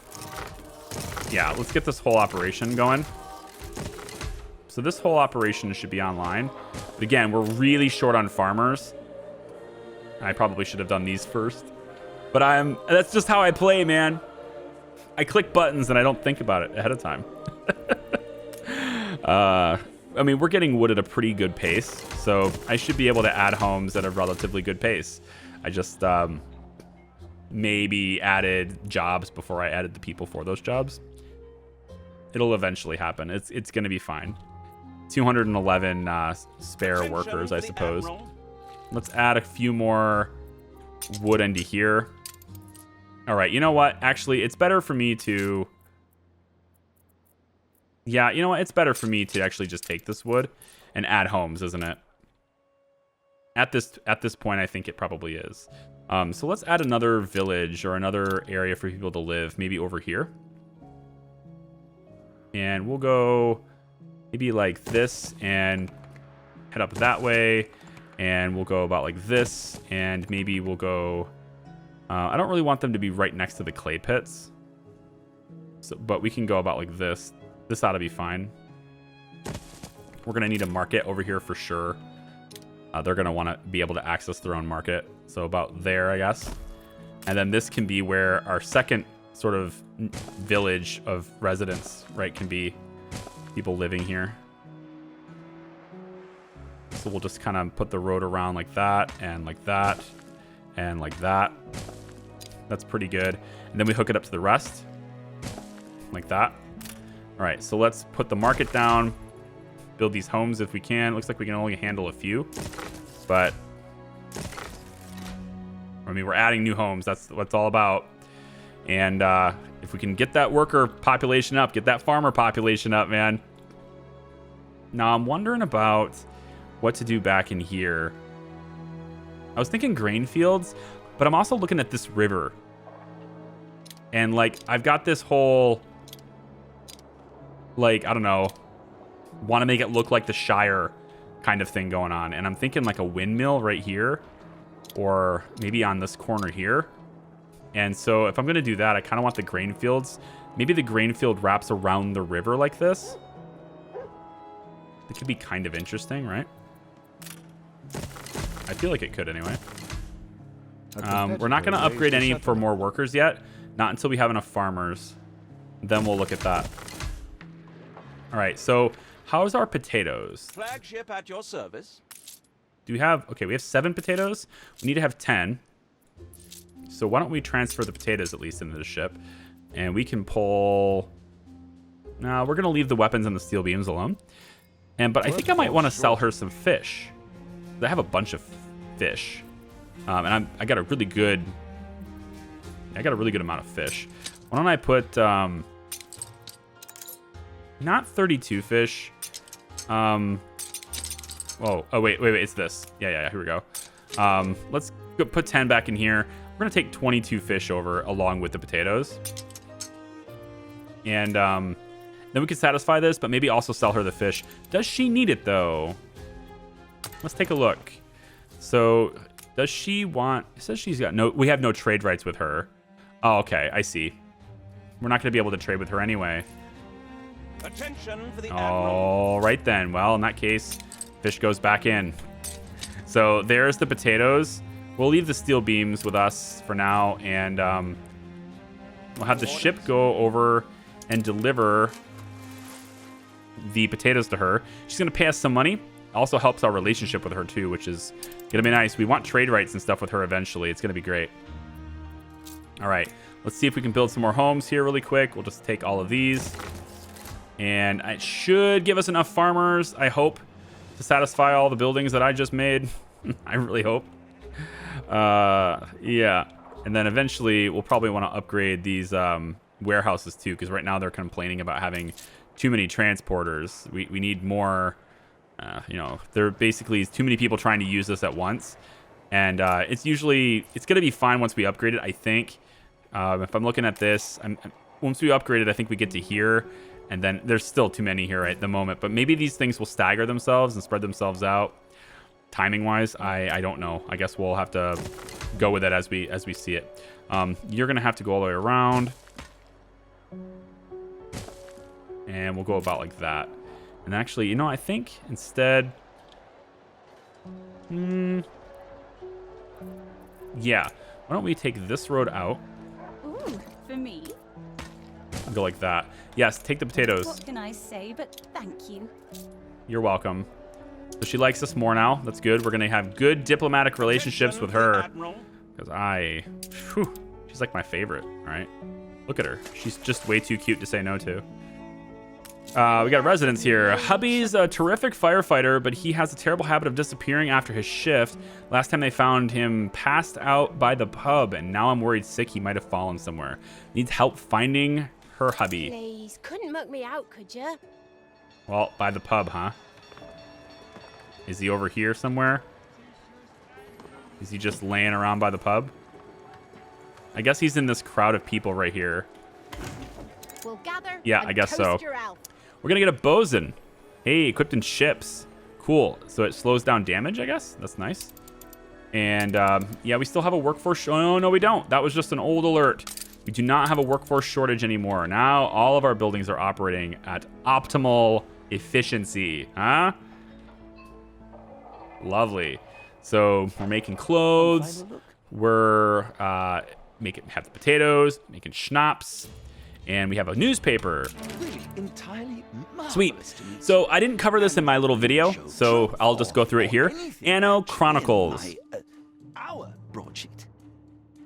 Yeah, let's get this whole operation going. So this whole operation should be online. But again, we're really short on farmers. I probably should have done these first. But that's just how I play, man. I click buttons and I don't think about it ahead of time. I mean, we're getting wood at a pretty good pace, so I should be able to add homes at a relatively good pace. I just maybe added jobs before I added the people for those jobs. It'll eventually happen. It's going to be fine. 211 spare workers, I suppose. Let's add a few more wood into here. All right, you know what? Actually, it's better for me to... Yeah, you know what? It's better for me to actually just take this wood and add homes, isn't it? At this point, I think it probably is. So let's add another village or another area for people to live, maybe over here. And we'll go maybe like this and head up that way. And we'll go about like this. And maybe we'll go... I don't really want them to be right next to the clay pits. So, but we can go about like this. This ought to be fine. We're going to need a market over here for sure. They're going to want to be able to access their own market. So about there, I guess. And then this can be where our second sort of village of residents, right, can be people living here. So we'll just kind of put the road around like that and like that and like that. That's pretty good. And then we hook it up to the rest like that. All right, so let's put the market down, build these homes if we can. Looks like we can only handle a few, but I mean, we're adding new homes. That's what it's all about. And if we can get that worker population up, get that farmer population up, man. Now I'm wondering about what to do back in here. I was thinking grain fields, but I'm also looking at this river. And like, I've got this whole... like, I don't know, want to make it look like the Shire kind of thing going on. And I'm thinking like a windmill right here, or maybe on this corner here. And so if I'm going to do that, I kind of want the grain fields. Maybe the grain field wraps around the river like this. It could be kind of interesting, right? I feel like it could anyway. We're not going to upgrade any for more workers yet. Not until we have enough farmers. Then we'll look at that. All right, so How's our potatoes? Flagship at your service. Do we have... Okay, we have 7 potatoes. We need to have 10. So why don't we transfer the potatoes at least into the ship? And we can pull... No, we're going to leave the weapons and the steel beams alone. But I think I might want to sell her some fish. I have a bunch of fish. And I got a really good... I got a really good amount of fish. Why don't I put... not 32 fish. Oh, wait, it's this. Yeah, here we go. Let's go put 10 back in here. We're going to take 22 fish over along with the potatoes. And then we can satisfy this, but maybe also sell her the fish. Does she need it, though? Let's take a look. So, does she want... It says she's got no... We have no trade rights with her. Oh, okay, I see. We're not going to be able to trade with her anyway. Attention for the Admiral. All right, then. Well, in that case, fish goes back in. So, there's the potatoes. We'll leave the steel beams with us for now, and we'll have the ship go over and deliver the potatoes to her. She's going to pay us some money. Also helps our relationship with her, too, which is going to be nice. We want trade rights and stuff with her eventually. It's going to be great. All right. Let's see if we can build some more homes here really quick. We'll just take all of these. And it should give us enough farmers, I hope, to satisfy all the buildings that I just made. I really hope. Yeah. And then eventually we'll probably want to upgrade these warehouses too, because right now they're complaining about having too many transporters. We need more, you know, there are basically too many people trying to use this at once. And it's going to be fine once we upgrade it, I think. If I'm looking at this, once we upgrade it, I think we get to here. And then there's still too many here at the moment. But maybe these things will stagger themselves and spread themselves out. Timing-wise, I don't know. I guess we'll have to go with it as we see it. You're going to have to go all the way around. And we'll go about like that. And actually, you know, I think instead... yeah. Why don't we take this road out? Ooh, for me? I'll go like that. Yes, take the potatoes. What can I say but thank you? You're welcome. So she likes us more now. That's good. We're going to have good diplomatic relationships with her. Because she's like my favorite, right? Look at her. She's just way too cute to say no to. We got residents here. Hubby's a terrific firefighter, but he has a terrible habit of disappearing after his shift. Last time they found him passed out by the pub, and now I'm worried sick he might have fallen somewhere. Needs help finding her hubby. Please, couldn't mug me out, could you? Well, by the pub, huh? Is he over here somewhere? Is he just laying around by the pub? I guess he's in this crowd of people right here. We'll gather. Yeah, and I guess so. toast your elf. We're gonna get a bosun. Hey, equipped in ships. Cool. So it slows down damage, I guess. That's nice. And yeah, we still have a workforce. Oh, no, we don't. That was just an old alert. We do not have a workforce shortage anymore. Now all of our buildings are operating at optimal efficiency. Huh? Lovely. So we're making clothes. We're have the potatoes, making schnapps, and we have a newspaper. Really, entirely Sweet. marvelous to meet So I didn't cover this in my little video, so I'll just go through it here. Anno Chronicles. Our broadsheet.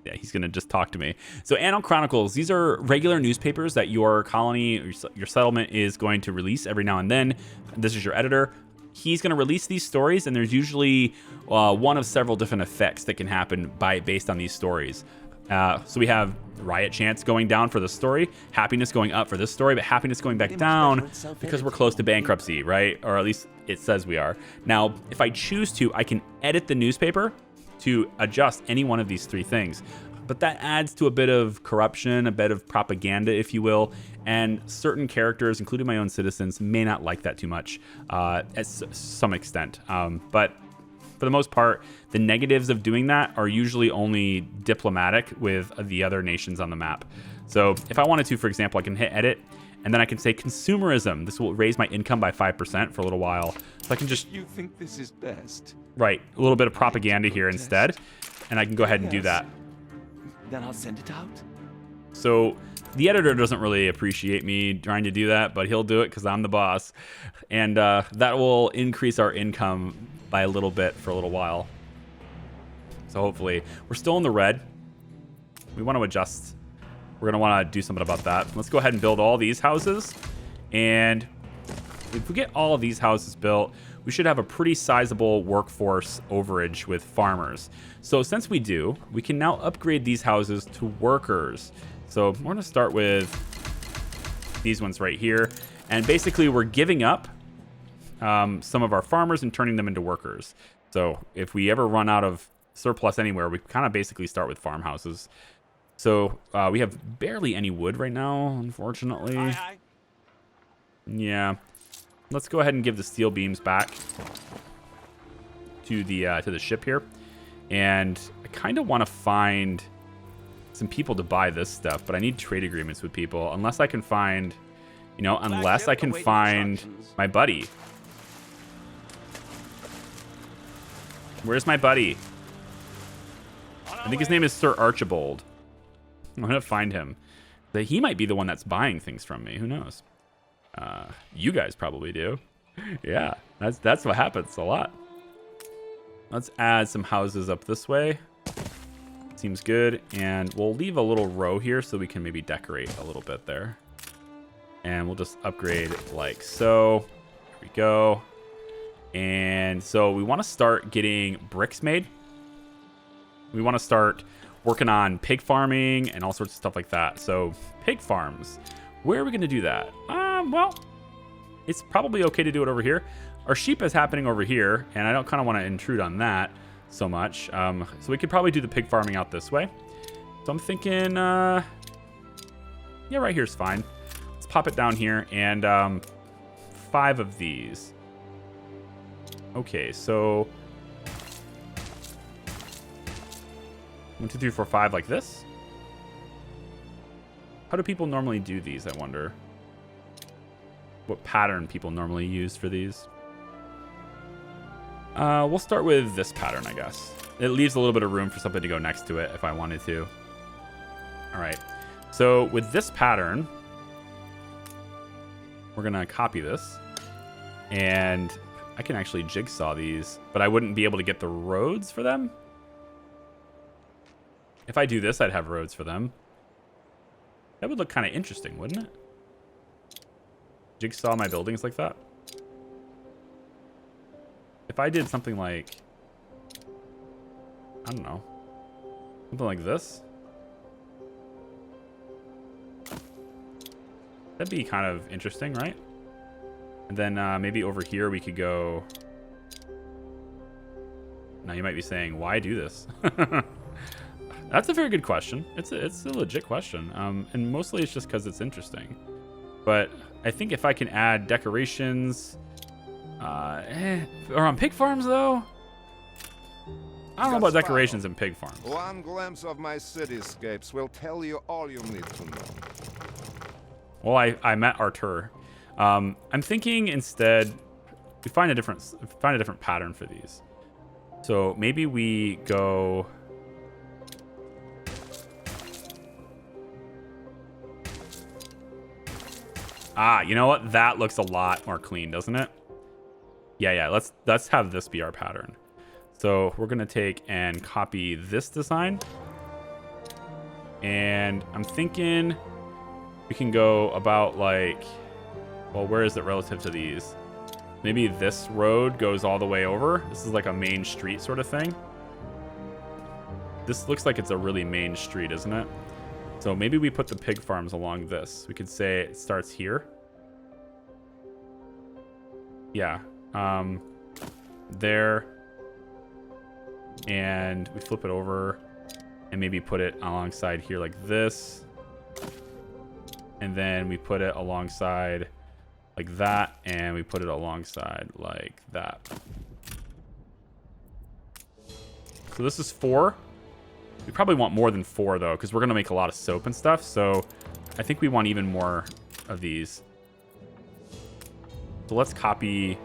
Yeah, he's going to just talk to me. So Anno Chronicles, these are regular newspapers that your colony or your settlement is going to release every now and then. This is your editor. He's going to release these stories, and there's usually one of several different effects that can happen based on these stories. So we have riot chance going down for this story, happiness going up for this story, but happiness going back down because we're close to bankruptcy, right? Or at least it says we are. Now, if I choose to, I can edit the newspaper to adjust any one of these three things. But that adds to a bit of corruption, a bit of propaganda, if you will, and certain characters, including my own citizens, may not like that too much at some extent. But for the most part, the negatives of doing that are usually only diplomatic with the other nations on the map. So if I wanted to, for example, I can hit edit, and then I can say consumerism. This will raise my income by 5% for a little while. So I can just... You think this is best? Right, a little bit of propaganda here instead, and I can go ahead and do that. Then I'll send it out. So The editor doesn't really appreciate me trying to do that, but he'll do it because I'm the boss. And that will increase our income by a little bit for a little while. So hopefully, we're still in the red. We want to adjust. We're going to want to do something about that. Let's go ahead and build all these houses. And if we get all of these houses built, we should have a pretty sizable workforce overage with farmers. So since we do, we can now upgrade these houses to workers. So we're going to start with these ones right here. And basically, we're giving up some of our farmers and turning them into workers. So if we ever run out of surplus anywhere, we kind of basically start with farmhouses. So we have barely any wood right now, unfortunately. Aye. Yeah. Let's go ahead and give the steel beams back to the ship here. And I kind of want to find some people to buy this stuff, but I need trade agreements with people. Unless I can find, unless I can find my buddy. Where's my buddy? I think his name is Sir Archibald. I'm going to find him. But he might be the one that's buying things from me. Who knows? You guys probably do. Yeah, that's what happens a lot. Let's add some houses up this way. Seems good. And we'll leave a little row here so we can maybe decorate a little bit there. And we'll just upgrade like so. Here we go. And so we want to start getting bricks made. We want to start working on pig farming and all sorts of stuff like that. So pig farms. Where are we going to do that? Well, it's probably okay to do it over here. Our sheep is happening over here, and I don't kind of want to intrude on that so much. So we could probably do the pig farming out this way. So I'm thinking, yeah, right here's fine. Let's pop it down here, and 5 of these. Okay, so 1, 2, 3, 4, 5 like this. How do people normally do these, I wonder? What pattern people normally use for these? We'll start with this pattern, I guess. It leaves a little bit of room for something to go next to it if I wanted to. All right. So with this pattern, we're going to copy this. And I can actually jigsaw these, but I wouldn't be able to get the roads for them. If I do this, I'd have roads for them. That would look kind of interesting, wouldn't it? Jigsaw my buildings like that. If I did something like, I don't know, something like this. That'd be kind of interesting, right? And then maybe over here we could go. Now you might be saying, why do this? That's a very good question. It's a legit question. And mostly it's just because it's interesting. But I think if I can add decorations, or on pig farms though, I don't know about decorations in pig farms. One glimpse of my cityscapes will tell you all you need to know. Well, I met Artur. I'm thinking instead we find a different pattern for these. So maybe we go. You know what? That looks a lot more clean, doesn't it? Yeah. Let's have this be our pattern. So we're gonna take and copy this design, and I'm thinking we can go about like, well, where is it relative to these? Maybe this road goes all the way over. This is like a main street sort of thing. This looks like it's a really main street, isn't it? So maybe we put the pig farms along this. We could say it starts here. Yeah. There. And we flip it over and maybe put it alongside here like this. And then we put it alongside like that, and we put it alongside like that. So this is 4. We probably want more than 4 though, because we're gonna make a lot of soap and stuff. So I think we want even more of these. So let's copy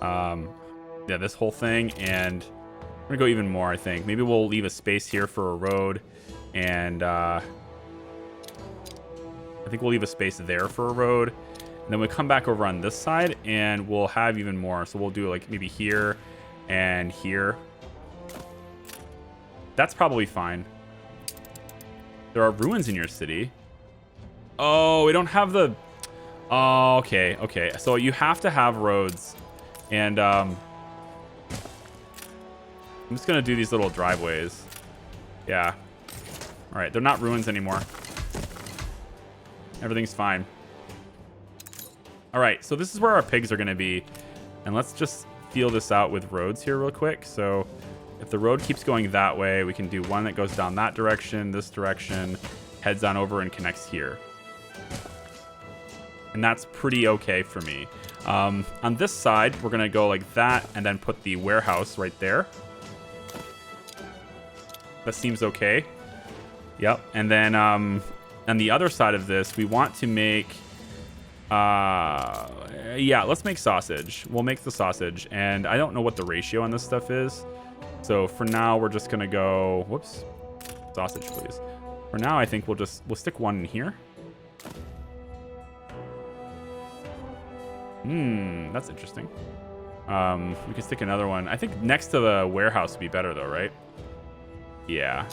yeah, this whole thing, and we're gonna go even more. I think maybe we'll leave a space here for a road, and I think we'll leave a space there for a road. And then we'll come back over on this side and we'll have even more. So we'll do like maybe here and here. That's probably fine. There are ruins in your city. Oh, we don't have the... Oh, okay, okay. So you have to have roads. And I'm just going to do these little driveways. Yeah. All right, they're not ruins anymore. Everything's fine. All right, so this is where our pigs are going to be. And let's just feel this out with roads here real quick. So if the road keeps going that way, we can do one that goes down that direction, this direction, heads on over and connects here. And that's pretty okay for me. On this side, we're going to go like that and then put the warehouse right there. That seems okay. Yep. And then on the other side of this, we want to make... yeah, let's make sausage. We'll make the sausage. And I don't know what the ratio on this stuff is. So for now, we're just going to go... Whoops. Sausage, please. For now, I think we'll stick one in here. That's interesting. We can stick another one. I think next to the warehouse would be better though, right? Yeah.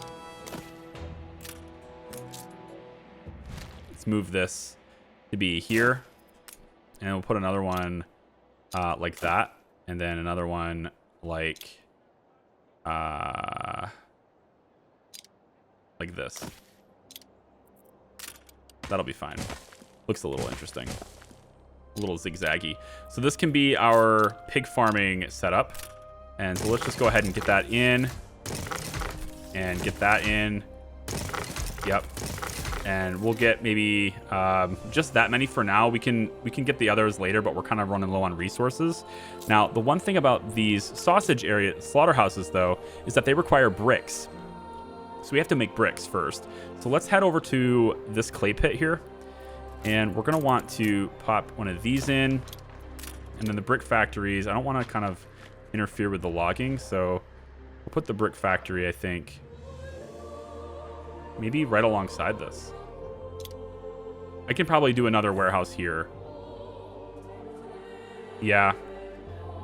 Let's move this to be here. And we'll put another one like that. And then another one like this. That'll be fine. Looks a little interesting. A little zigzaggy. So this can be our pig farming setup. And so let's just go ahead and get that in. And get that in. Yep. And we'll get maybe just that many for now. We can get the others later, but we're kind of running low on resources. Now, the one thing about these sausage area slaughterhouses, though, is that they require bricks. So we have to make bricks first. So let's head over to this clay pit here. And we're going to want to pop one of these in. And then the brick factories, I don't want to kind of interfere with the logging. So we'll put the brick factory, I think, maybe right alongside this. I can probably do another warehouse here. Yeah.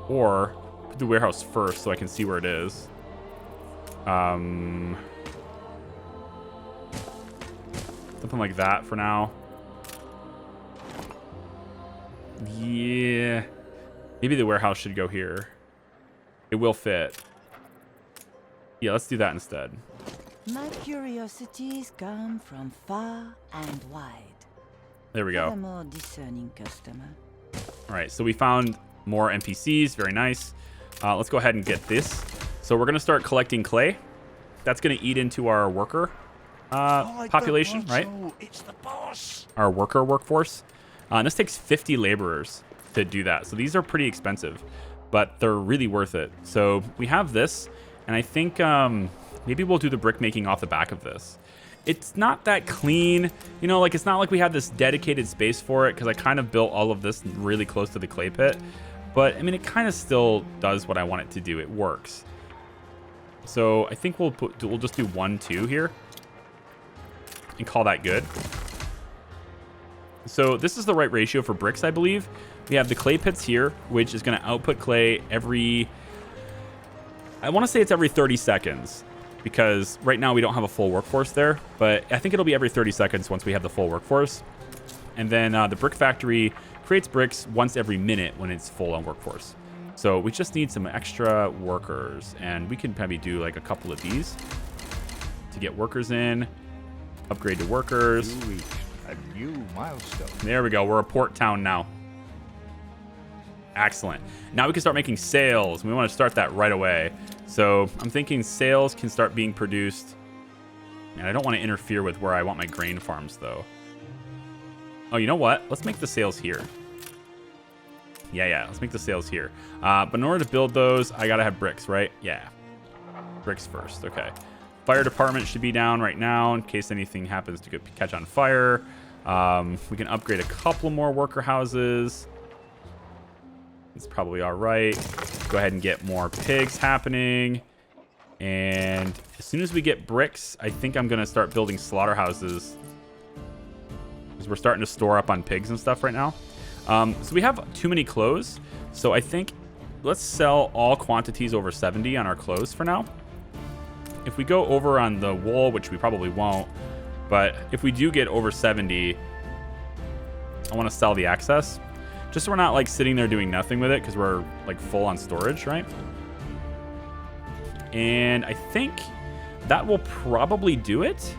Or put the warehouse first so I can see where it is. Something like that for now. Yeah. Maybe the warehouse should go here. It will fit. Yeah, let's do that instead. My curiosities come from far and wide. There we go. For a more discerning customer. All right, so we found more NPCs. Very nice. Let's go ahead and get this. So we're going to start collecting clay. That's going to eat into our worker population, right? It's the boss. Our worker workforce. And this takes 50 laborers to do that. So these are pretty expensive, but they're really worth it. So we have this, and I think maybe we'll do the brick making off the back of this. It's not that clean, you know, like it's not like we have this dedicated space for it because I kind of built all of this really close to the clay pit. But I mean, it kind of still does what I want it to do. It works. So I think we'll just do 1, 2 here and call that good. So this is the right ratio for bricks, I believe. We have the clay pits here, which is going to output clay every... I want to say it's every 30 seconds. Because right now we don't have a full workforce there. But I think it'll be every 30 seconds once we have the full workforce. And then the brick factory creates bricks once every minute when it's full on workforce. So we just need some extra workers. And we can probably do like a couple of these to get workers in. Upgrade to workers. You reach a new milestone. There we go. We're a port town now. Excellent. Now we can start making sails. We want to start that right away. So I'm thinking sails can start being produced. And I don't want to interfere with where I want my grain farms, though. Oh, you know what? Let's make the sails here. Yeah. Let's make the sails here. But in order to build those, I got to have bricks, right? Yeah. Bricks first. Okay. Fire department should be down right now in case anything happens to catch on fire. We can upgrade a couple more worker houses. It's probably all right. Go ahead and get more pigs happening. And as soon as we get bricks, I think I'm going to start building slaughterhouses. because we're starting to store up on pigs and stuff right now. So we have too many clothes. So I think let's sell all quantities over 70 on our clothes for now. If we go over on the wool, which we probably won't, but if we do get over 70, I want to sell the excess. Just so we're not like sitting there doing nothing with it because we're like full on storage, right? And I think that will probably do it.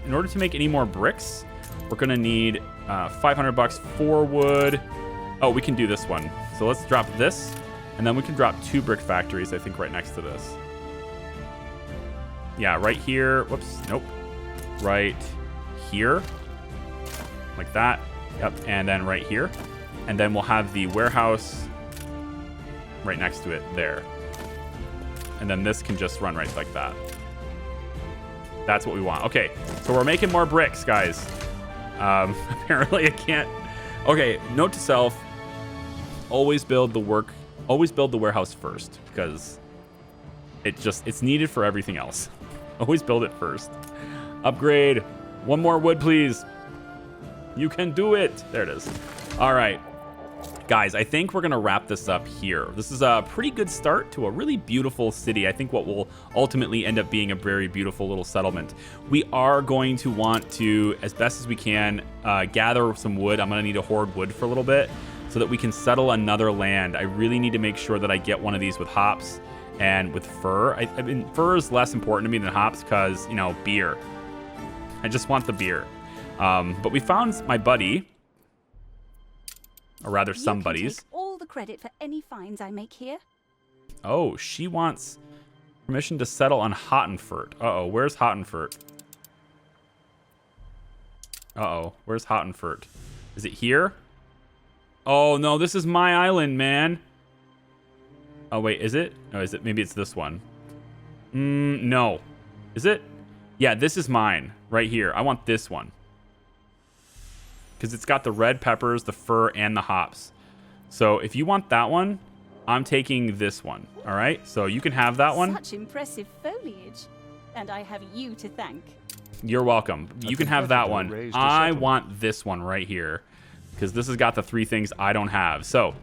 In order to make any more bricks, we're going to need 500 bucks for wood. Oh, we can do this one. So let's drop this, and then we can drop 2 brick factories, I think, right next to this. Yeah, right here. Whoops, nope. Right here. Like that. Yep, and then right here. And then we'll have the warehouse right next to it there. And then this can just run right like that. That's what we want. Okay, so we're making more bricks, guys. Apparently I can't. Okay, note to self: always build the warehouse first, because it's needed for everything else. Always build it first. Upgrade. 1 more wood, please. You can do it. There it is. All right. Guys, I think we're going to wrap this up here. This is a pretty good start to a really beautiful city. I think what will ultimately end up being a very beautiful little settlement. We are going to want to, as best as we can, gather some wood. I'm going to need to hoard wood for a little bit so that we can settle another land. I really need to make sure that I get one of these with hops and with fur. I mean, fur is less important to me than hops because, you know, beer. I just want the beer. But we found my buddy. Or rather, some buddies. You can take all the credit for any finds I make here. Oh, she wants permission to settle on Hottenfurt. Uh-oh, where's Hottenfurt? Uh-oh, where's Hottenfurt? Is it here? Oh, no, this is my island, man. Oh, wait, is it? Oh, is it? Maybe it's this one. No. Is it? Yeah, this is mine, right here. I want this one. Because it's got the red peppers, the fur, and the hops. So if you want that one, I'm taking this one. All right? So you can have that one. Such impressive foliage. And I have you to thank. You're welcome. You can have that one. I want this one right here. Because this has got the 3 things I don't have. So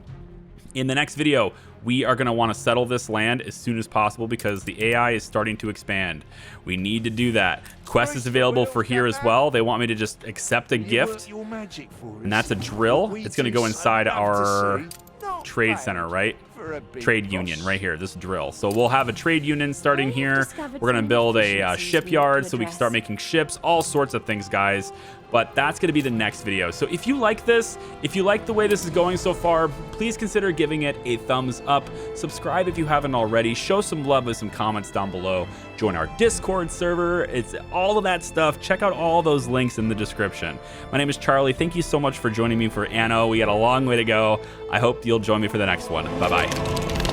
in the next video, we are going to want to settle this land as soon as possible because the AI is starting to expand. We need to do that. Quest is available for here as well. They want me to just accept a gift. And that's a drill. It's going to go inside our trade center, right? Trade union right here, this drill. So we'll have a trade union starting here. We're going to build a shipyard so we can start making ships, all sorts of things, guys. But that's going to be the next video. So if you like this, if you like the way this is going so far, please consider giving it a thumbs up. Subscribe if you haven't already. Show some love with some comments down below. Join our Discord server. It's all of that stuff. Check out all those links in the description. My name is Charlie. Thank you so much for joining me for Anno. We got a long way to go. I hope you'll join me for the next one. Bye-bye.